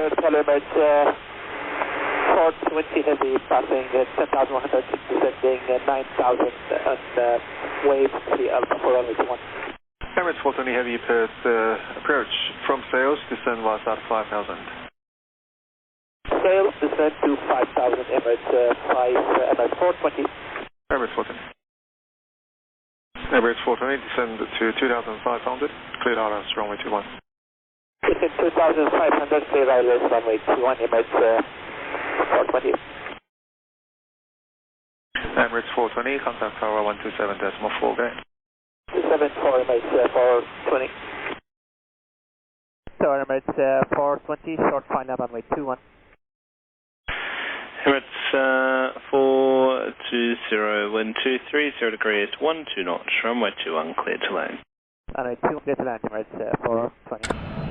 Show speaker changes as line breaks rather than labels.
Emirates 420 heavy passing 10,100 descending 9,000 and wave 3 Alpha for runway 21.
Emirates 420 heavy Perth approach from sales, descend was at 5,000.
Sales descend to 5,000 Emirates 420.
Emirates 420. Emirates 420 descend to 2,500, cleared RS runway 21.
Descend 2,500, clear ILS runway 21 Emirates 420.
Emirates 420, contact tower 127.4 gate.
274 Emirates 420. Tower Emirates 420, short final runway 21.
Emirates 420, wind 230 degrees, 12 knots, runway 21, clear to land.
Runway 21, clear to land, Emirates 420.